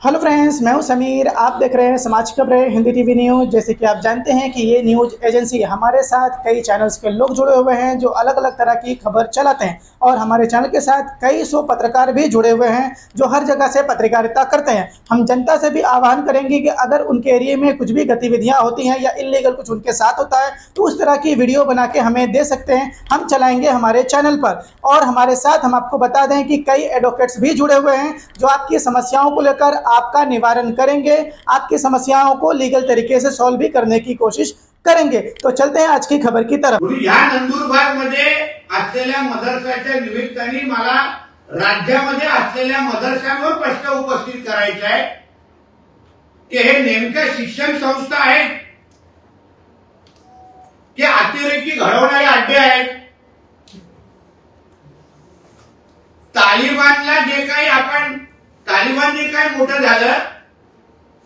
Hello friends, मैं हूं समीर। आप देख रहे हैं समाज खबरें हिंदी टीवी न्यूज़। जैसे कि आप जानते हैं कि ये न्यूज़ एजेंसी हमारे साथ कई चैनल्स के लोग जुड़े हुए हैं जो अलग अलग तरह की खबर चलाते हैं, और हमारे चैनल के साथ कई सौ पत्रकार भी जुड़े हुए हैं जो हर जगह से पत्रकारिता करते हैं। हम जनता से भी आह्वान करेंगे कि अगर उनके एरिया में कुछ भी गतिविधियाँ होती हैं या इलीगल कुछ उनके साथ होता है तो उस तरह की वीडियो बना के हमें दे सकते हैं, हम चलाएंगे हमारे चैनल पर। और हमारे साथ हम आपको बता दें कि कई एडवोकेट्स भी जुड़े हुए हैं जो आपकी समस्याओं को लेकर आपका निवारण करेंगे, आपकी समस्याओं को लीगल तरीके से सॉल्व भी करने की कोशिश करेंगे। तो चलते हैं आज की खबर की तरफ। या नंदुरबार मध्ये असलेल्या मदरसाच्या निमित्ताने मला राज्यामध्ये असलेल्या मदरसांवर प्रश्न उपस्थित करायचा आहे की हे नेमकं शिक्षण संस्था आहेत की अतिरेकी घडवणारे अड्डे आहेत। तालिबान जे काही मोठं झालं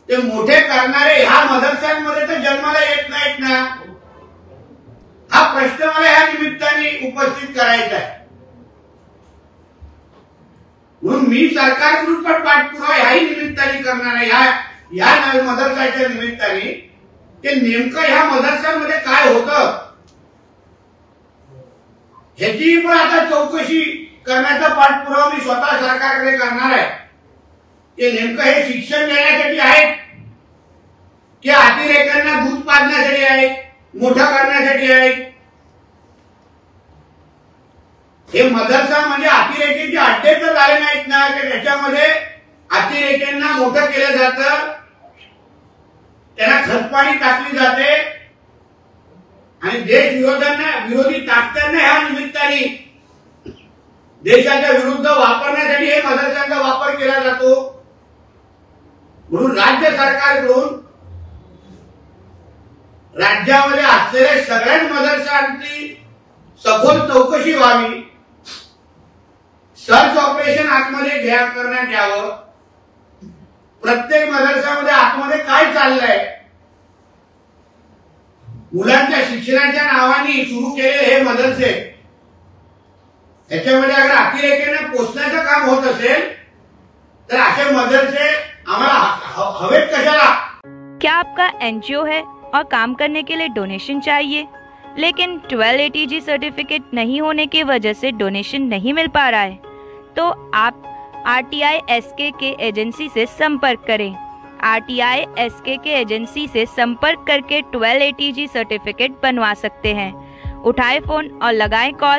ते मोठे करणारे ह्या मदरसांमध्ये तर जन्माला येत नाहीत ना। हा प्रश्न मला ह्या निमित्ताने उपस्थित करायचा आहे। म्हणून मी सरकारकडून पण पाठपुरावा ह्याही निमित्ताने करणार आहे, या मदरसाच्या निमित्ताने ते नेमकं ह्या मदरसांमध्ये काय होतं ह्याची पण आता चौकशी करण्याचा पाठपुरावा मी स्वतः सरकारकडे करणार आहे की नेमकं हे शिक्षण देण्यासाठी आहे की अतिरेक्यांना दूध पाजण्यासाठी आहे, मोठा करण्यासाठी आहे। हे मदरसा म्हणजे अतिरेकीचे अड्डे तर झाले नाहीत ना, त्याच्यामध्ये अतिरेक्यांना मोठं केलं जातं, त्यांना खतपाणी टाकली जाते आणि विरोधी ताकद्यांना ह्या निमित्ताने देशाच्या विरुद्ध वापरण्यासाठी हे मदरसांचा वापर केला जातो। म्हणून राज्य सरकारकडून राज्यामध्ये असलेल्या सगळ्या मदरसांची सखोल चौकशी व्हावी, सर्च ऑपरेशन आतमध्ये करण्यात यावं, प्रत्येक मदरसामध्ये आतमध्ये काय चाललंय, मुलांच्या शिक्षणाच्या नावाने सुरू केलेले हे मदरसे याच्यामध्ये अगर अतिरेक्यांना पोचण्याचं काम होत असेल तर असे मदरसे आम्हाला हवेत कशाला। क्या आपका एनजीओ है और काम करने के लिए डोनेशन चाहिए, लेकिन 1280G सर्टिफिकेट नहीं होने की वजह से डोनेशन नहीं मिल पा रहा है, तो आप RTI SKK एजेंसी से संपर्क करें। RTI SKK एजेंसी से संपर्क करके 1280G सर्टिफिकेट बनवा सकते हैं। उठाएं फोन और लगाएं कॉल।